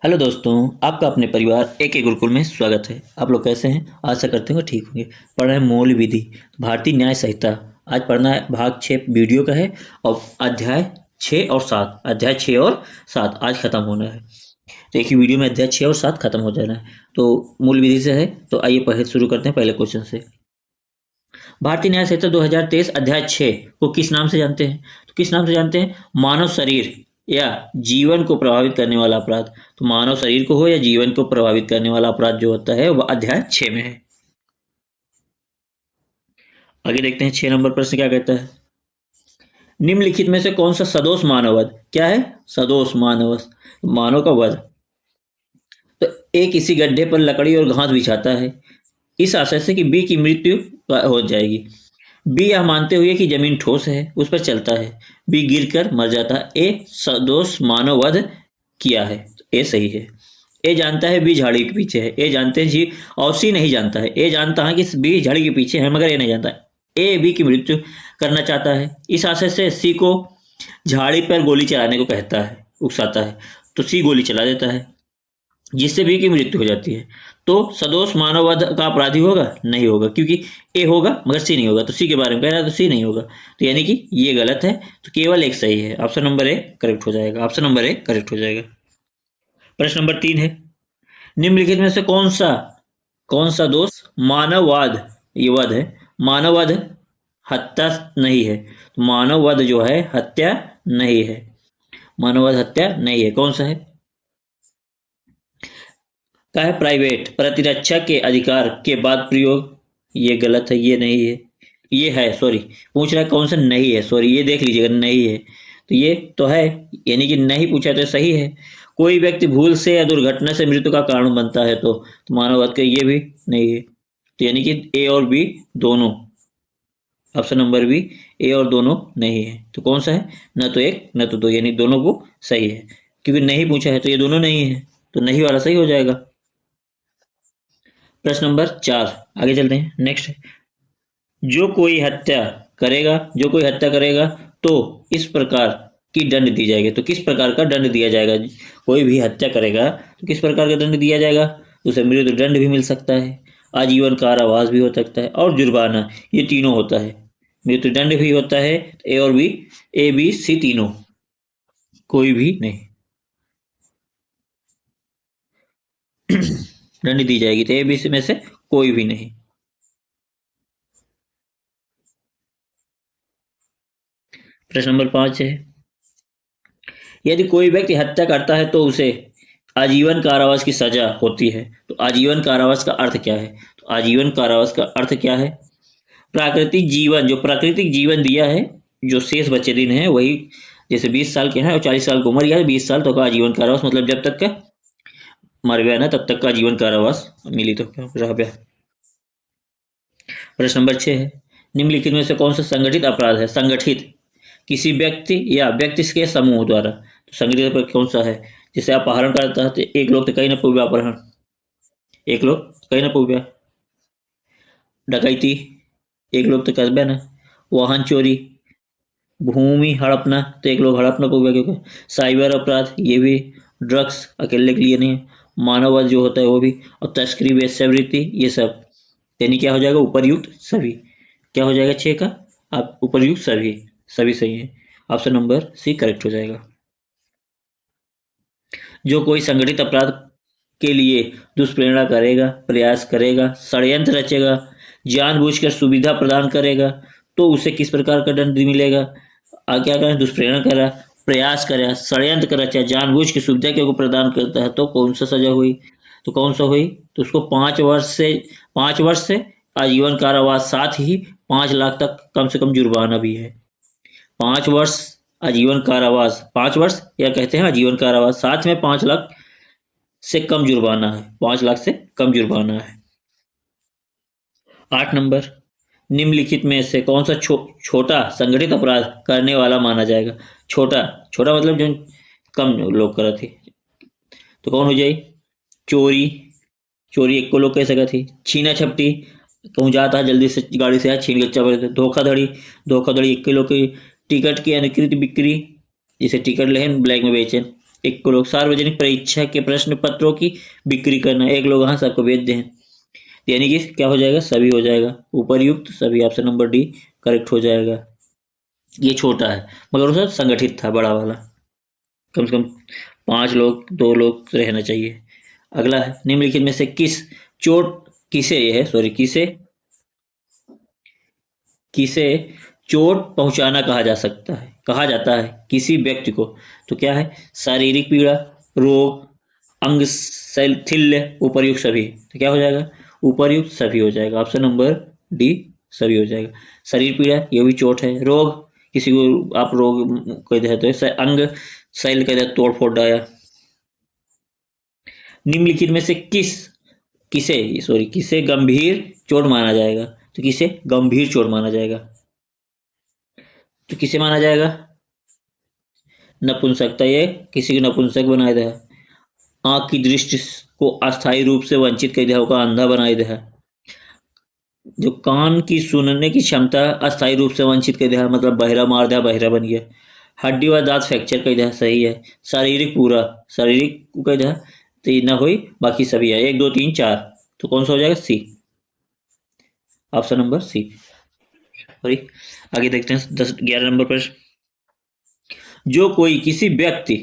Hello दोस्तों, आपका अपने परिवार एक गुरुकुल में स्वागत है। आप लोग कैसे हैं? आशा करते हैं ठीक होंगे। पढ़ रहे हैं मूल विधि, भारतीय न्याय संहिता। आज पढ़ना है भाग 6 वीडियो का है और अध्याय 6 और 7। अध्याय 6 और 7 आज खत्म होना है। तो एक ही वीडियो में अध्याय 6 और 7 खत्म हो जाना है। तो मूल विधि से है, तो आइए पहले शुरू करते हैं पहले क्वेश्चन से। भारतीय न्याय संहिता 2023 अध्याय 6 को किस नाम से जानते हैं? तो किस नाम से जानते हैं? मानव शरीर या जीवन को प्रभावित करने वाला अपराध। तो मानव शरीर को हो या जीवन को प्रभावित करने वाला अपराध जो होता है वह अध्याय 6 में है। आगे देखते हैं 6 नंबर प्रश्न क्या कहता है। निम्नलिखित में से कौन सा सदोष मानववध? क्या है? सदोष मानव, मानव का वध। तो ए किसी गड्ढे पर लकड़ी और घास बिछाता है इस आशय से कि बी की मृत्यु हो जाएगी। बी यह मानते हुए कि जमीन ठोस है उस पर चलता है। बी गिरकर मर जाता है। ए सदोष मानव वध किया है। ए सही है। ए जानता है बी झाड़ी के पीछे है। ए जानते हैं जी, और सी नहीं जानता है। ए जानता है कि बी झाड़ी के पीछे है मगर ए नहीं जानता है। ए बी की मृत्यु करना चाहता है इस आशय से सी को झाड़ी पर गोली चलाने को कहता है, उकसाता है। तो सी गोली चला देता है जिससे बी की मृत्यु हो जाती है। तो सदोष मानववध का अपराधी होगा? नहीं होगा, क्योंकि ए होगा मगर सी नहीं होगा। तो सी के बारे में कह रहा है तो सी नहीं होगा। तो यानी कि ये गलत है। तो केवल एक सही है। ऑप्शन नंबर ए करेक्ट हो जाएगा। ऑप्शन नंबर ए करेक्ट हो जाएगा। प्रश्न नंबर 3 है, निम्नलिखित में से कौन सा दोष मानववाद, ये वध है, मानववध हत्या नहीं है। तो मानववध जो है हत्या नहीं है। मानववध हत्या नहीं है। कौन सा है? का है प्राइवेट प्रतिरक्षा के अधिकार के बाद प्रयोग। ये गलत है, ये नहीं है। ये है, सॉरी, पूछ रहा है कौन सा नहीं है। सॉरी, ये देख लीजिएगा, नहीं है। तो ये तो है, यानी कि नहीं पूछा तो सही है। कोई व्यक्ति भूल से या दुर्घटना से मृत्यु का कारण बनता है तो मानववाद का ये भी नहीं है। तो यानी कि ए और बी दोनों, ऑप्शन नंबर बी ए और दोनों नहीं है। तो कौन सा है? न तो एक न तो दो, यानी दोनों को सही है। क्योंकि नहीं पूछा है तो ये दोनों नहीं है, तो नहीं वाला सही हो जाएगा। प्रश्न नंबर 4, आगे चलते हैं। नेक्स्ट, जो कोई हत्या करेगा तो इस प्रकार की दंड दी जाएगी। तो किस प्रकार का दंड दिया जाएगा? कोई भी हत्या करेगा तो किस प्रकार का दंड दिया जाएगा? उसे मृत्युदंड भी मिल सकता है, आजीवन कारावास भी हो सकता है और जुर्माना, ये तीनों होता है। मृत्युदंड भी होता है। ए और बी, ए बी सी तीनों, कोई भी नहीं दंड दी जाएगी। तो ए बी सी में से कोई भी नहीं। प्रश्न नंबर 5 है, यदि कोई व्यक्ति हत्या करता है तो उसे आजीवन कारावास की सजा होती है। तो आजीवन कारावास का अर्थ क्या है? तो आजीवन कारावास का अर्थ क्या है? प्राकृतिक जीवन, जो प्राकृतिक जीवन दिया है, जो शेष बचे दिन है वही, जैसे 20 साल के हैं और 40 साल की उम्र, या 20 साल तो का आजीवन कारावास, मतलब जब तक का मर गया ना तब तक का आजीवन कारावास मिली तो क्या रह गया। प्रश्न नंबर 6 है, निम्नलिखित में से कौन सा संगठित अपराध है? संगठित किसी व्यक्ति या व्यक्ति के समूह द्वारा। तो संगठित अपराध कौन सा है? जैसे अपहरण करता है तो एक लोग तो कहीं ना पूर्व अपहरण, एक लोग कहीं ना पूर्व डकैती, एक लोग तो करबे ना, वाहन चोरी, भूमि हड़पना तो एक लोग हड़पना पूर्व, क्योंकि साइबर अपराध ये भी, ड्रग्स अकेले के लिए नहीं है, मानववध जो होता है वो भी, और तस्करी वेश्यावृत्ति ये सब। यानी क्या हो जाएगा? उपर्युक्त सभी। क्या हो जाएगा 6 का? आप उपर्युक्त सभी, सभी सही है। ऑप्शन नंबर सी करेक्ट हो जाएगा। जो कोई संगठित अपराध के लिए दुष्प्रेरणा करेगा, प्रयास करेगा, षड्यंत्र रचेगा, जानबूझकर सुविधा प्रदान करेगा तो उसे किस प्रकार का दंड मिलेगा? क्या करें? दुष्प्रेरणा करा, प्रयास करा, षड्यंत्र करा, चाहे जानबूझ के सुविधा को प्रदान करता है तो कौन सा सजा हुई? तो कौन सा हुई? तो उसको 5 वर्ष से आजीवन कारावास, साथ ही 5 लाख तक कम से कम जुर्माना भी है। 5 वर्ष आजीवन कारावास, 5 वर्ष या कहते हैं आजीवन कारावास, साथ में 5 लाख से कम जुर्माना है। 5 लाख से कम जुर्माना है। 8 नंबर, निम्नलिखित में से कौन सा छोटा संगठित अपराध करने वाला माना जाएगा? छोटा, छोटा मतलब जो कम लोग करे थे, तो कौन हो जाए? चोरी, चोरी एक को लोग कह सका थी। छीना झपटी, कहूँ जाता है जल्दी से गाड़ी से छीन के चले। धोखाधड़ी, धोखाधड़ी एक किलो की टिकट की अनुकृत बिक्री, जिसे टिकट लेन ब्लैक में बेचे। एक लोग सार्वजनिक परीक्षा के प्रश्न पत्रों की बिक्री करना, एक लोग हाँ सबको बेच दें, यानी कि क्या हो जाएगा, सभी हो जाएगा, उपर्युक्त सभी, ऑप्शन नंबर डी करेक्ट हो जाएगा। ये छोटा है मगर उसका संगठित था, बड़ा वाला, कम से कम 5 लोग 2 लोग रहना चाहिए। अगला है निम्नलिखित में से चोट किसे ये है सॉरी किसे किसे चोट पहुंचाना कहा जाता है किसी व्यक्ति को, तो क्या है, शारीरिक पीड़ा, रोग, अंग शैथिल्य, उपर्युक्त सभी, तो क्या हो जाएगा, उपर्युक्त सभी हो जाएगा, ऑप्शन नंबर डी सभी हो जाएगा। शरीर पीड़ा ये भी चोट है, रोग किसी को आप रोग कह देते हो, अंग शैल कह देते तोड़ फोड़ डाया। निम्नलिखित में से किसे गंभीर चोट माना जाएगा, तो किसे गंभीर चोट माना जाएगा, तो किसे माना जाएगा, नपुंसकता, ये किसी को नपुंसक बनाए दे, आंख की दृष्टि को अस्थायी रूप से वंचित कर दिया होगा, अंधा बनाए दे, जो कान की सुनने की क्षमता अस्थायी रूप से वंचित कर दिया, मतलब बहरा मार दिया, बहरा बन गया, हड्डी व दांत फ्रैक्चर कर दिया, सही है, शारीरिक कह दिया, तो ये ना हुई, बाकी सभी है, 1 2 3 4, तो कौन सा हो जाएगा, सी, ऑप्शन नंबर सी। सॉरी, आगे देखते हैं 11 नंबर प्रश्न, जो कोई किसी व्यक्ति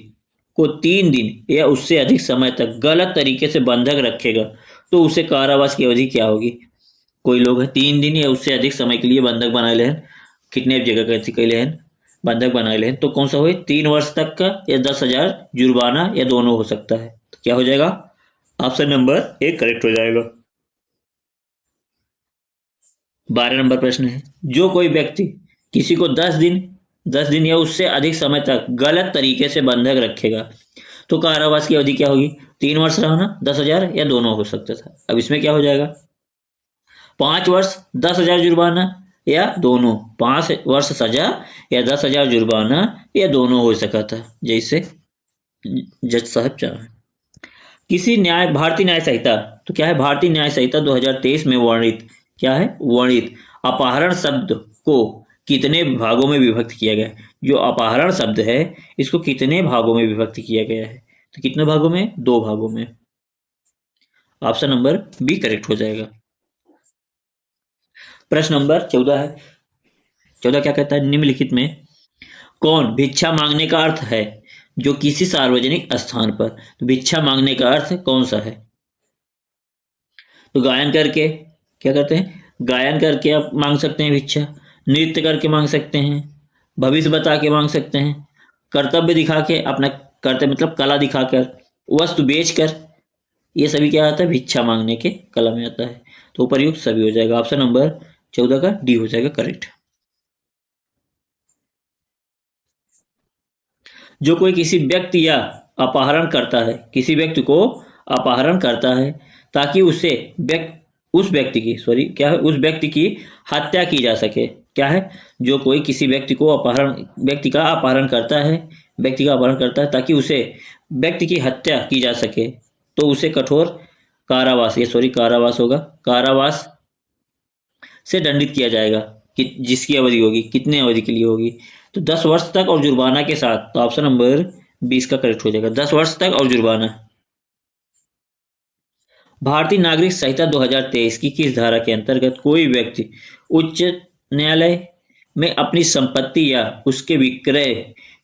को 3 दिन या उससे अधिक समय तक गलत तरीके से बंधक रखेगा तो उसे कारावास की अवधि क्या होगी। कोई लोग है 3 दिन या उससे अधिक समय के लिए बंधक बनाए ले, कितने जगह कैसे कैले हैं बंधक बनाए ले, तो कौन सा हो, 3 वर्ष तक का या 10,000 जुर्माना या दोनों हो सकता है, तो क्या हो जाएगा, ऑप्शन नंबर ए करेक्ट हो जाएगा। 12 नंबर प्रश्न है, जो कोई व्यक्ति किसी को 10 दिन या उससे अधिक समय तक गलत तरीके से बंधक रखेगा तो कारावास की अवधि क्या होगी, 3 वर्ष रहना, 10,000 या दोनों हो सकता था। अब इसमें क्या हो जाएगा, 5 वर्ष 10,000 जुर्माना या दोनों, 5 वर्ष सजा या 10,000 जुर्माना या दोनों हो सका था, जैसे जज साहब चाहे। भारतीय न्याय संहिता, तो क्या है, भारतीय न्याय संहिता 2023 में वर्णित, क्या है, वर्णित अपहरण शब्द को कितने भागों में विभक्त किया गया है, जो अपहरण शब्द है इसको कितने भागों में विभक्त किया गया है, तो कितने भागों में, 2 भागों में, ऑप्शन नंबर बी करेक्ट हो जाएगा। प्रश्न नंबर 14 है, 14 क्या कहता है, निम्नलिखित में कौन भिक्षा मांगने का अर्थ है जो किसी सार्वजनिक स्थान पर, तो भिक्षा मांगने का अर्थ कौन सा है, तो गायन करके, क्या करते हैं, गायन करके आप मांग सकते हैं भिक्षा, नृत्य करके मांग सकते हैं, भविष्य बता के मांग सकते हैं, कर्तव्य दिखा के, अपना कर्तव्य मतलब कला दिखाकर, वस्तु बेचकर, ये सभी क्या आता है, भिक्षा मांगने के कला में आता है, तो उपर्युक्त सभी हो जाएगा, ऑप्शन नंबर 14 का डी हो जाएगा करेक्ट। जो कोई किसी व्यक्ति या अपहरण करता है, किसी व्यक्ति को अपहरण करता है ताकि उस व्यक्ति की हत्या की जा सके, क्या है, जो कोई किसी व्यक्ति का अपहरण करता है ताकि उसे व्यक्ति की हत्या की जा सके तो उसे कठोर कारावास होगा, कारावास से दंडित किया जाएगा, कि जिसकी अवधि होगी, कितने अवधि के लिए होगी, तो 10 वर्ष तक और जुर्माना के साथ, तो ऑप्शन नंबर 20 का करेक्ट हो जाएगा, 10 वर्ष तक और जुर्माना। भारतीय नागरिक संहिता 2023 की किस धारा के अंतर्गत कोई व्यक्ति उच्च न्यायालय में अपनी संपत्ति या उसके विक्रय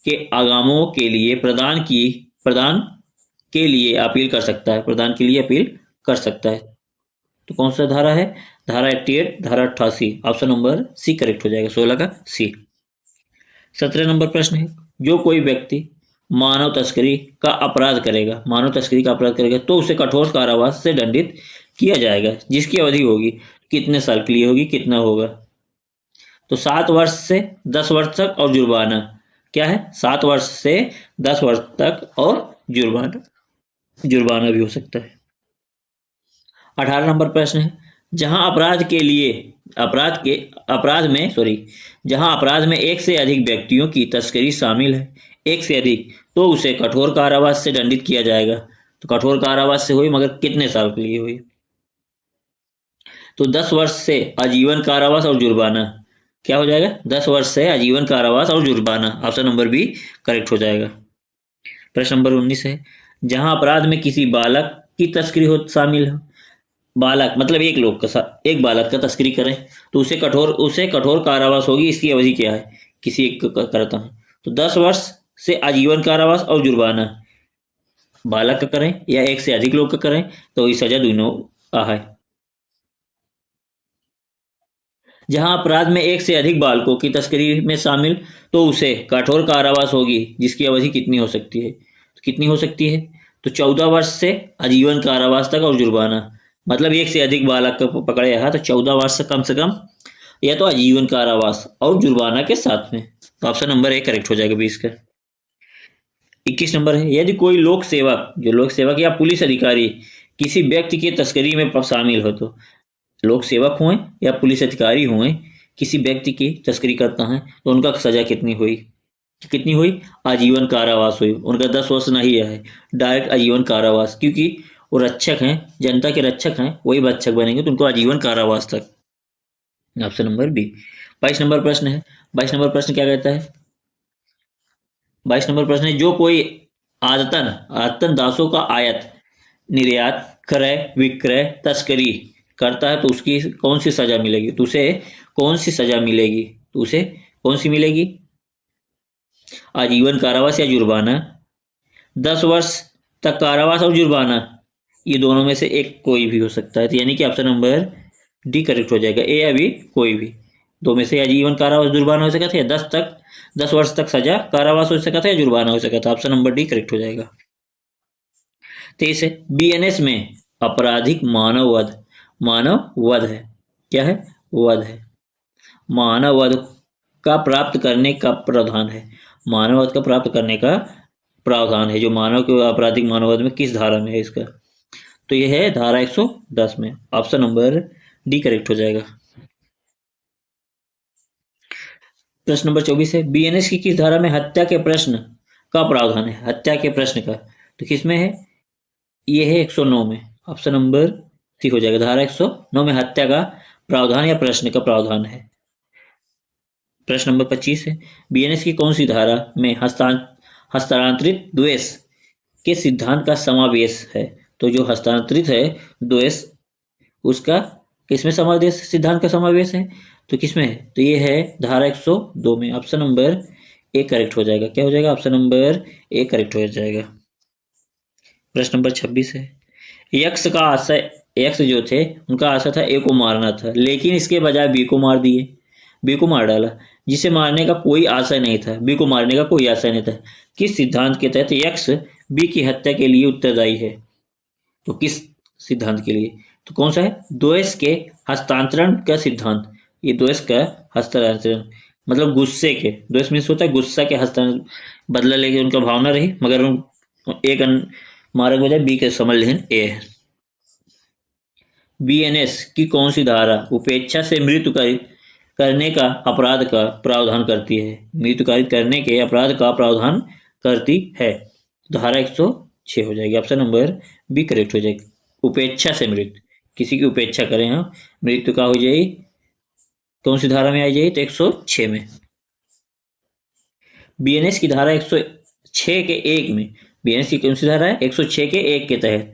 के आगामों के लिए प्रदान के लिए अपील कर सकता है, तो कौन सा धारा है, धारा 88, धारा 88, ऑप्शन नंबर सी करेक्ट हो जाएगा, 16 का सी। 17 नंबर प्रश्न है, जो कोई व्यक्ति मानव तस्करी का अपराध करेगा तो उसे कठोर कारावास से दंडित किया जाएगा, जिसकी अवधि होगी, कितने साल के लिए होगी, कितना होगा, तो 7 वर्ष से 10 वर्ष तक और जुर्माना, क्या है, 7 वर्ष से 10 वर्ष तक और जुर्माना भी हो सकता है। 18 नंबर प्रश्न है, जहां अपराध में एक से अधिक व्यक्तियों की तस्करी शामिल है, एक से अधिक, तो उसे कठोर कारावास से दंडित किया जाएगा, तो कठोर कारावास से हुई मगर कितने साल के लिए हुई, तो 10 वर्ष से आजीवन कारावास और जुर्माना, क्या हो जाएगा, 10 वर्ष से आजीवन कारावास और जुर्माना, ऑप्शन नंबर बी करेक्ट हो जाएगा। प्रश्न नंबर 19 है, जहां अपराध में किसी बालक की तस्करी हो शामिल हो, बालक मतलब एक लोग का एक बालक का तस्करी करें तो उसे कठोर कारावास होगी। इसकी अवधि क्या है? किसी एक करता है तो 10 वर्ष से आजीवन कारावास और जुर्माना। बालक का करें या एक से अधिक लोग का करें तो ये सजा दोनों है। जहां अपराध में एक से अधिक बालकों की तस्करी में शामिल तो उसे कठोर कारावास होगी, जिसकी अवधि कितनी हो सकती है? तो कितनी हो सकती है? तो 14 वर्ष से आजीवन कारावास तक और जुर्माना। मतलब एक से अधिक बालक को पकड़े है तो 14 वर्ष से कम या तो आजीवन कारावास और जुर्माना के साथ में। तो ऑप्शन नंबर 1 करेक्ट हो जाएगा 20 का। 21 नंबर है, यदि कोई लोक सेवक या पुलिस अधिकारी किसी व्यक्ति की तस्करी में शामिल हो तो लोक सेवक हुए या पुलिस अधिकारी हुए किसी व्यक्ति की तस्करी करता है तो उनका सजा कितनी हुई? आजीवन कारावास हुई। उनका 10 वर्ष नहीं है, डायरेक्ट आजीवन कारावास, क्योंकि वो रक्षक हैं, जनता के रक्षक हैं, वही रक्षक बनेंगे तो उनको आजीवन कारावास तक। Option number B. 22 नंबर प्रश्न है। 22 नंबर प्रश्न क्या कहता है? 22 नंबर प्रश्न है, जो कोई आदतन दासों का आयात निर्यात क्रय विक्रय तस्करी करता है तो उसकी कौन सी सजा मिलेगी? तो उसे कौन सी सजा मिलेगी? तो उसे कौन सी मिलेगी? आजीवन कारावास या जुर्माना? 10 वर्ष तक कारावास और जुर्माना, ये दोनों में से एक कोई भी हो सकता है। तो यानी कि ऑप्शन नंबर डी करेक्ट हो जाएगा। ए या बी कोई भी दो में से आजीवन कारावास जुर्माना हो सका था या 10 वर्ष तक सजा कारावास हो सका था या जुर्माना हो सका था। ऑप्शन नंबर डी करेक्ट हो जाएगा। 23 है, बीएनएस में आपराधिक मानव वध है। क्या है? वध है। मानव वध का प्राप्त करने का प्रावधान है। मानव वध का प्राप्त करने का प्रावधान है जो मानव के आपराधिक मानव वध में किस धारा में है इसका? तो यह है धारा 110 में। ऑप्शन नंबर डी करेक्ट हो जाएगा। प्रश्न नंबर 24 है, बीएनएस की किस धारा में हत्या के प्रश्न का प्रावधान है? हत्या के प्रश्न का तो किसमें है? ये है 109 में। ऑप्शन नंबर सी हो जाएगा। धारा 109 में हत्या का प्रावधान या प्रश्न का प्रावधान है। प्रश्न नंबर 25 है, बीएनएस की कौन सी धारा में हस्तांतरित द्वेष के सिद्धांत का समावेश है? तो जो हस्तांतरित है द्वेष उसका किसमें समावेश सिद्धांत का समावेश है? तो किसमें है? तो ये है धारा 102 में। ऑप्शन नंबर ए करेक्ट हो जाएगा। क्या हो जाएगा? ऑप्शन नंबर ए करेक्ट हो जाएगा। प्रश्न नंबर 26 है, यक्ष जो थे उनका आशय था ए को मारना था, लेकिन इसके बजाय बी को मार डाला, जिसे मारने का कोई आशय नहीं था। बी को मारने का कोई आशय नहीं था। किस सिद्धांत के तहत यक्ष बी की हत्या के लिए उत्तरदायी है? तो किस सिद्धांत के लिए? तो कौन सा है? द्वेष के हस्तांतरण का सिद्धांत। ये द्वेष का हस्तांतरण मतलब गुस्से के, द्वेष मीन्स होता है गुस्सा के हस्तांतरण, बदला लेके उनका भावना रही मगर एक मारक बजाय बी के समझ लें ए है। बीएनएस की कौन सी धारा उपेक्षा से मृत्यु करने का अपराध का प्रावधान करती है? मृत्यु कारित करने के अपराध का प्रावधान करती है। धारा 106 हो जाएगी। ऑप्शन नंबर बी करेक्ट हो जाएगी। उपेक्षा से मृत्यु, किसी की उपेक्षा करें हम मृत्यु का हो जाएगी, कौन सी धारा में आई जाएगी? तो 106 में। बीएनएस की धारा 106 के 1 में, बीएनएस की कौन सी धारा है? 106 के 1 के तहत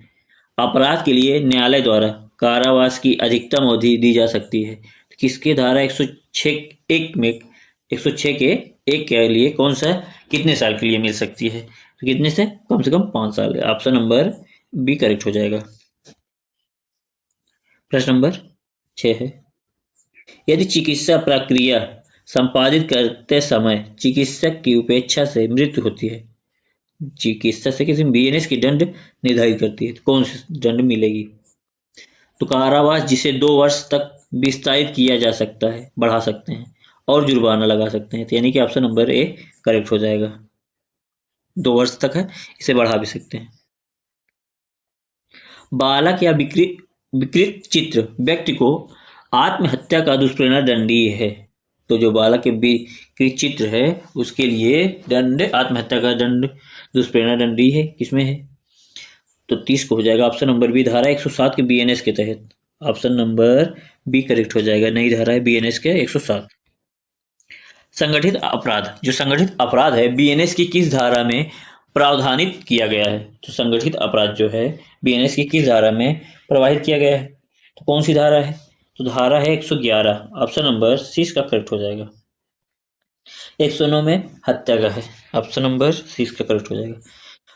अपराध के लिए न्यायालय द्वारा कारावास की अधिकतम अवधि दी जा सकती है। किसके धारा 106 में 106 के 1 के लिए कौन सा कितने साल के लिए मिल सकती है? तो कितने से कम 5 साल। ऑप्शन नंबर बी करेक्ट हो जाएगा। प्रश्न नंबर 6 है, यदि चिकित्सा प्रक्रिया संपादित करते समय चिकित्सक की उपेक्षा से मृत्यु होती है, चिकित्सा से किसी बीएनएस की दंड निर्धारित करती है तो कौन सी दंड मिलेगी? तो कारावास जिसे 2 वर्ष तक विस्तारित किया जा सकता है, बढ़ा सकते हैं और जुर्माना लगा सकते हैं। तो यानी कि ऑप्शन नंबर ए करेक्ट हो जाएगा। 2 वर्ष तक है, इसे बढ़ा भी सकते हैं। बालक या विकृत चित्र व्यक्ति को आत्महत्या का दुष्प्रेरणा दंडनीय है। तो जो बालक के विकृत चित्र है उसके लिए दंड आत्महत्या का दंड दुष्प्रेरणा दंडनीय है। किसमें है? तो 30 को हो जाएगा। ऑप्शन नंबर बी धारा 107 के बीएनएस के तहत। ऑप्शन नंबर बी करेक्ट हो जाएगा। नई धारा है बीएनएस के 107। संगठित अपराध, जो संगठित अपराध है बीएनएस की किस धारा में प्रावधानित किया गया है। तो संगठित अपराध जो है बीएनएस की किस धारा में प्रवाहित किया गया है? तो कौन सी धारा है? तो धारा है 111। ऑप्शन नंबर सी इसका करेक्ट हो जाएगा। 109 में हत्या का है। ऑप्शन नंबर सी इसका करेक्ट हो जाएगा।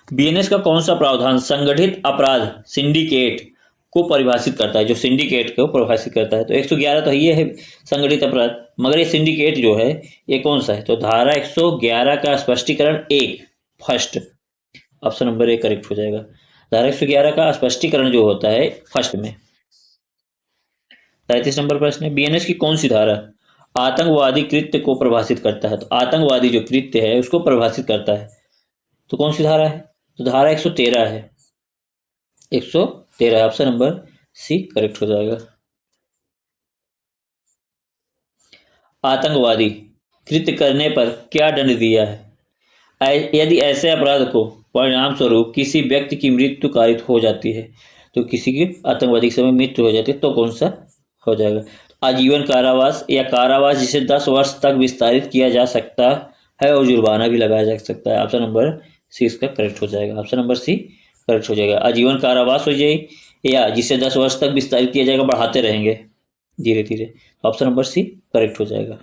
बीएनएस का कौन सा प्रावधान संगठित अपराध सिंडिकेट को परिभाषित करता है? जो सिंडिकेट को परिभाषित करता है, तो 111 तो ये है संगठित अपराध, मगर ये सिंडिकेट जो है ये कौन सा है? तो धारा 111 का स्पष्टीकरण 1 फर्स्ट। ऑप्शन नंबर 1 करेक्ट हो जाएगा। धारा 111 का स्पष्टीकरण जो होता है फर्स्ट में। 33 नंबर प्रश्न है, बीएनएस की कौन सी धारा आतंकवादी कृत्य को परिभाषित करता है? तो आतंकवादी जो कृत्य है उसको परिभाषित करता है, तो कौन सी धारा है? तो धारा 113 है। 113 ऑप्शन नंबर सी करेक्ट हो जाएगा। आतंकवादी कृत्य करने पर क्या दंड दिया है? यदि ऐसे अपराध को परिणाम स्वरूप किसी व्यक्ति की मृत्यु कारित हो जाती है, तो किसी की आतंकवादी के समय मृत्यु हो जाती है तो कौन सा हो जाएगा? आजीवन कारावास या कारावास जिसे 10 वर्ष तक विस्तारित किया जा सकता है और जुर्माना भी लगाया जा सकता है। ऑप्शन नंबर सी इसका करेक्ट हो जाएगा। ऑप्शन नंबर सी करेक्ट हो जाएगा। आजीवन कारावास हो जाए या जिसे 10 वर्ष तक विस्तारित किया जाएगा, बढ़ाते रहेंगे धीरे धीरे। ऑप्शन नंबर सी करेक्ट हो जाएगा।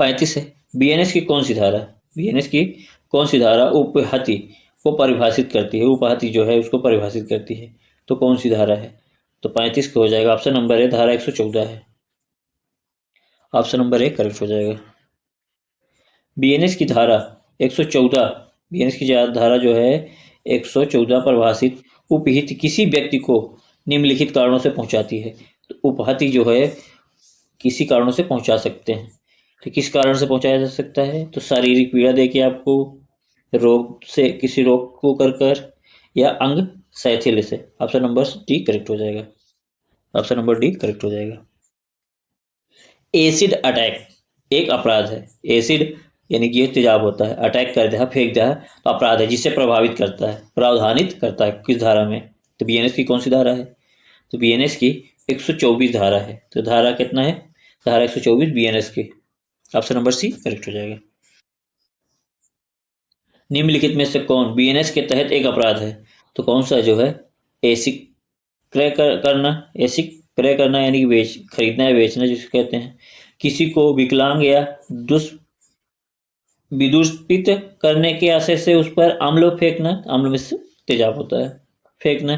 35 है, बीएनएस की कौन सी धारा, बीएनएस की कौन सी धारा उपहति को परिभाषित करती है? उपहति जो है उसको परिभाषित करती है, तो कौन सी धारा है? तो 35 को हो जाएगा। ऑप्शन नंबर है धारा 114 है। ऑप्शन नंबर 1 करेक्ट हो जाएगा। बीएनएस की धारा 114, बीएनएस की धारा जो है 114 परिभाषित उपहित किसी व्यक्ति को निम्नलिखित कारणों से पहुंचाती है। तो उपहति जो है किसी कारणों से पहुंचा सकते हैं, तो किस कारण से पहुंचाया जा सकता है? तो शारीरिक पीड़ा देके आपको, रोग से, किसी रोग को कर या अंग शैथिल्य से। ऑप्शन नंबर डी करेक्ट हो जाएगा। ऑप्शन नंबर डी करेक्ट हो जाएगा। एसिड अटैक एक अपराध है। एसिड यानी कि तेजाब होता है, अटैक कर दिया, फेंक दिया, तो अपराध है जिससे प्रभावित करता है, प्रावधानित करता है किस धारा में? तो बीएनएस की कौन सी धारा है? तो बीएनएस की 124 धारा है। तो धारा कितना है? धारा 124 बीएनएस की। ऑप्शन नंबर सी करेक्ट हो जाएगा। निम्नलिखित में से कौन बीएनएस के तहत एक अपराध है? तो कौन सा जो है? एसिड क्रय करना, एसिड क्रय करना यानी कि खरीदना या बेचना जिसको कहते हैं। किसी को विकलांग या विदूषित करने के आशय से उस पर अम्ल फेंकना, अम्ल में से तेजाब होता है, फेंकना।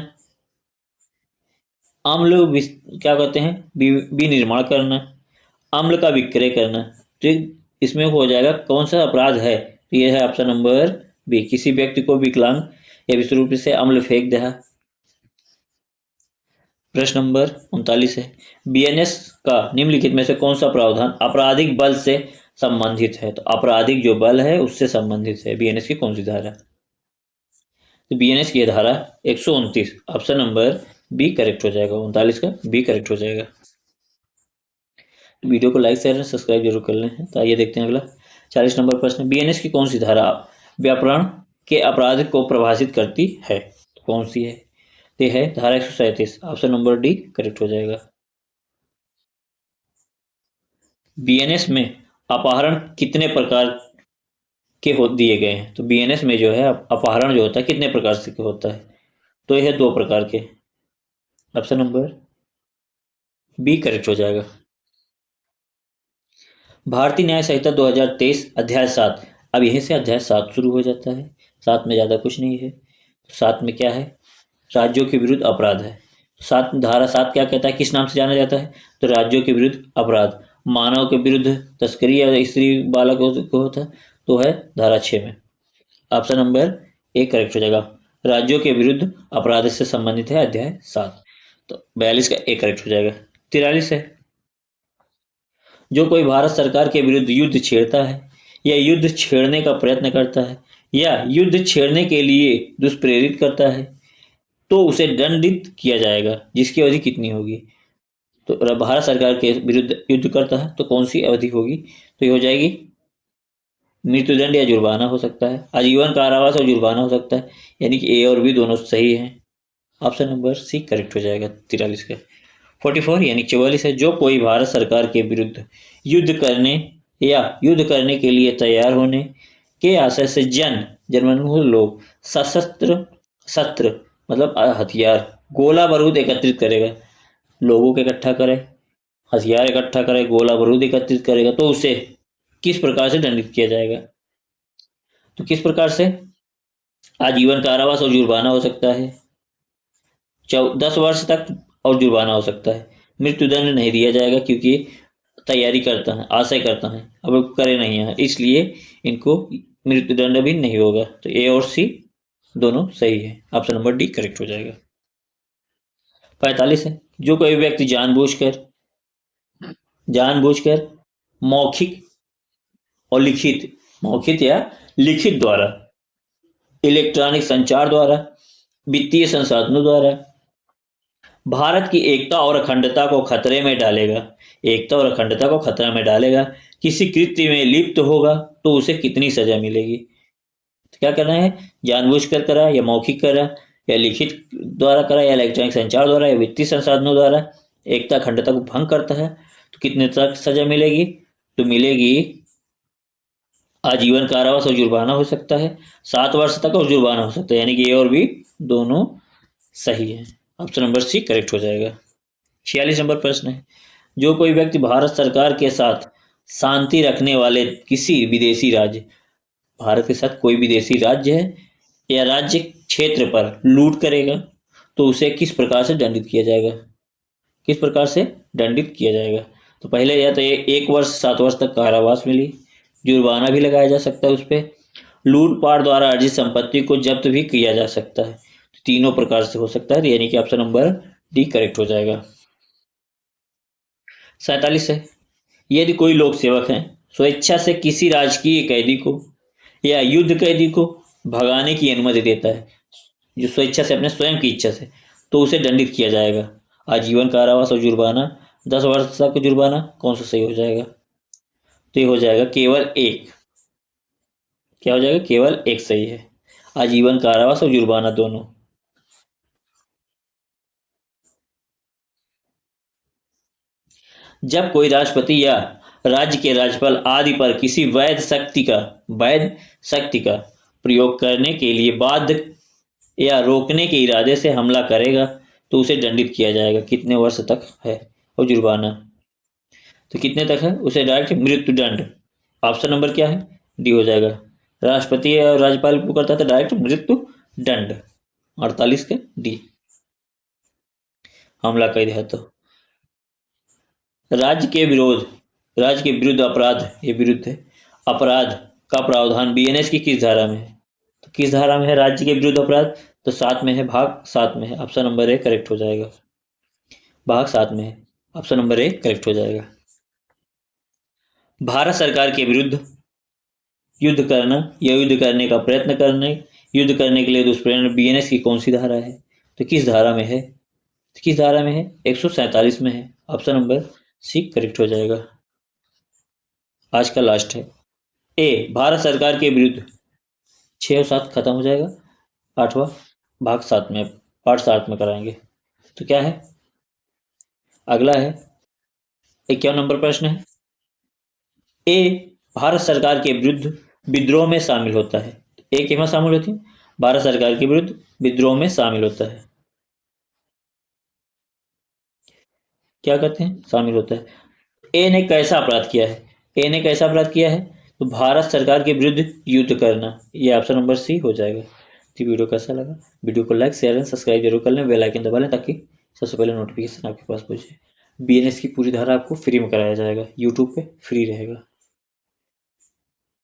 अम्ल क्या कहते हैं? विनिर्माण करना, अम्ल का विक्रय करना। तो इसमें हो जाएगा कौन सा अपराध है? तो यह है ऑप्शन नंबर बी, किसी व्यक्ति को विकलांग या विशेष रूप से अम्ल फेंक दिया। प्रश्न नंबर 39 है, बीएनएस का निम्नलिखित में से कौन सा प्रावधान आपराधिक बल से संबंधित है? तो आपराधिक जो बल है उससे संबंधित है। बीएनएस की कौन सी धारा? तो बीएनएस की धारा 129। ऑप्शन नंबर बी करेक्ट हो जाएगा। 39 का बी करेक्ट हो जाएगा। वीडियो को लाइक शेयर सब्सक्राइब जरूर कर लें। तो आइए देखते हैं अगला 40 नंबर प्रश्न, बीएनएस की कौन सी धारा व्यापारण के अपराध को प्रभाषित करती है? तो कौन सी है? ये है धारा 137। ऑप्शन नंबर डी करेक्ट हो जाएगा। बीएनएस में अपहरण कितने प्रकार के दिए गए हैं? तो बीएनएस में जो है अपहरण जो होता है कितने प्रकार से होता है? तो यह 2 प्रकार के। ऑप्शन नंबर बी करेक्ट हो जाएगा। भारतीय न्याय संहिता 2023 अध्याय 7। अब यहीं से अध्याय 7 शुरू हो जाता है। 7 में ज़्यादा कुछ नहीं है। 7 में क्या है? राज्यों के विरुद्ध अपराध है। 7 धारा 7 क्या कहता है, किस नाम से जाना जाता है? तो राज्यों के विरुद्ध अपराध। मानव के विरुद्ध तस्करी या स्त्री बालक को होता है तो है धारा 6 में। ऑप्शन नंबर ए करेक्ट हो जाएगा। राज्यों के विरुद्ध अपराध से संबंधित है अध्याय 7। तो 42 का ए करेक्ट हो जाएगा। 43 है, जो कोई भारत सरकार के विरुद्ध युद्ध छेड़ता है या युद्ध छेड़ने का प्रयत्न करता है या युद्ध छेड़ने के लिए दुष्प्रेरित करता है तो उसे दंडित किया जाएगा, जिसकी अवधि कितनी होगी? तो भारत सरकार के विरुद्ध युद्ध करता है तो कौन सी अवधि होगी? तो ये हो जाएगी मृत्युदंड या जुर्माना हो सकता है, आजीवन कारावास और जुर्माना हो सकता है। यानी कि ए और बी दोनों सही हैं। ऑप्शन नंबर सी करेक्ट हो जाएगा 43 का। 44 यानी 44 है, जो कोई भारत सरकार के विरुद्ध युद्ध करने या युद्ध करने के लिए तैयार होने के आशय से जन लोग सशस्त्र शस्त्र मतलब हथियार गोला बारूद एकत्रित करेगा, लोगों को इकट्ठा करे, हथियार इकट्ठा करे, गोला बारूद एकत्रित करेगा, तो उसे किस प्रकार से दंडित किया जाएगा? तो किस प्रकार से? आजीवन कारावास और जुर्माना हो सकता है, 10 वर्ष तक और जुर्माना हो सकता है। मृत्युदंड नहीं दिया जाएगा क्योंकि तैयारी करता है, आशय करता है, अब करे नहीं है, इसलिए इनको मृत्युदंड भी नहीं होगा। तो ए और सी दोनों सही है, ऑप्शन नंबर डी करेक्ट हो जाएगा। 45 है, जो कोई व्यक्ति जानबूझकर मौखिक और लिखित, मौखिक या लिखित द्वारा, इलेक्ट्रॉनिक संचार द्वारा, वित्तीय संसाधनों द्वारा भारत की एकता और अखंडता को खतरे में डालेगा, एकता और अखंडता को खतरे में डालेगा, किसी कृत्य में लिप्त होगा तो उसे कितनी सजा मिलेगी? तो क्या करना है? जानबूझकर करा या मौखिक करा या लिखित द्वारा करा या इलेक्ट्रॉनिक संचार द्वारा या वित्तीय संसाधनों द्वारा एकता अखंडता को भंग करता है तो कितने तक सजा मिलेगी? तो मिलेगी आजीवन कारावास और जुर्माना हो सकता है, 7 वर्ष तक और जुर्माना हो सकता है, यानी कि ए और बी दोनों सही है, ऑप्शन नंबर सी करेक्ट हो जाएगा। 46 नंबर प्रश्न है, जो कोई व्यक्ति भारत सरकार के साथ शांति रखने वाले किसी विदेशी राज्य, भारत के साथ कोई विदेशी राज्य है या राज्य क्षेत्र पर लूट करेगा तो उसे किस प्रकार से दंडित किया जाएगा? किस प्रकार से दंडित किया जाएगा? तो पहले या तो 1 वर्ष 7 वर्ष तक कारावास मिली, जुर्माना भी लगाया जा सकता है उस पर, लूटपाट द्वारा अर्जित संपत्ति को जब्त भी किया जा सकता है, तो तीनों प्रकार से हो सकता है, यानी कि ऑप्शन नंबर डी करेक्ट हो जाएगा। 47 है, यदि कोई लोक सेवक है स्वेच्छा से किसी राजकीय कैदी को या युद्ध कैदी को भगाने की अनुमति देता है, जो स्वेच्छा से अपने स्वयं की इच्छा से, तो उसे दंडित किया जाएगा, आजीवन कारावास और जुर्माना, 10 वर्ष तक जुर्माना, कौन सा सही हो जाएगा? तो ये हो जाएगा केवल एक, क्या हो जाएगा? केवल एक सही है, आजीवन कारावास और जुर्माना दोनों। जब कोई राष्ट्रपति या राज्य के राज्यपाल आदि पर किसी वैध शक्ति का प्रयोग करने के लिए बाध्य या रोकने के इरादे से हमला करेगा तो उसे दंडित किया जाएगा, कितने वर्ष तक है और जुर्माना? तो कितने तक है? उसे डायरेक्ट मृत्युदंड, ऑप्शन नंबर क्या है? डी हो जाएगा। राष्ट्रपति और राज्यपाल को करता था डायरेक्ट मृत्यु दंड, 48 के डी। हमला कर दिया तो राज्य के विरुद्ध अपराध, ये विरुद्ध है, अपराध का प्रावधान बीएनएस की किस धारा में है? तो किस धारा में है राज्य के विरुद्ध अपराध? तो 7 में है, भाग 7 में है, ऑप्शन नंबर ए करेक्ट हो जाएगा, भाग 7 में है, ऑप्शन नंबर ए करेक्ट हो जाएगा। भारत सरकार के विरुद्ध युद्ध करना या युद्ध करने का प्रयत्न करने, युद्ध करने के लिए दुष्प्रेरणा बीएनएस की कौन सी धारा है? तो किस धारा में है? तो किस धारा में है? 147 में है, ऑप्शन नंबर सी करेक्ट हो जाएगा। आज का लास्ट है ए, भारत सरकार के विरुद्ध, 6 और 7 खत्म हो जाएगा, 8वां भाग 7 में, पार्ट 7 में कराएंगे। तो क्या है अगला है 51 नंबर प्रश्न है, ए भारत सरकार के विरुद्ध विद्रोह में शामिल होता है, ए किसमें शामिल होती है? भारत सरकार के विरुद्ध विद्रोह में शामिल होता है, क्या कहते हैं? शामिल होता है। ए ने कैसा अपराध किया है? ए ने कैसा अपराध किया है? तो भारत सरकार के विरुद्ध युद्ध करना, ये ऑप्शन नंबर सी हो जाएगा। तो वीडियो कैसा लगा? वीडियो को लाइक शेयर एंड सब्सक्राइब जरूर कर लें, बेल आइकन दबा लें ताकि सबसे पहले नोटिफिकेशन आपके पास पहुंचे। बीएनएस की पूरी धारा आपको फ्री में कराया जाएगा, यूट्यूब पे फ्री रहेगा।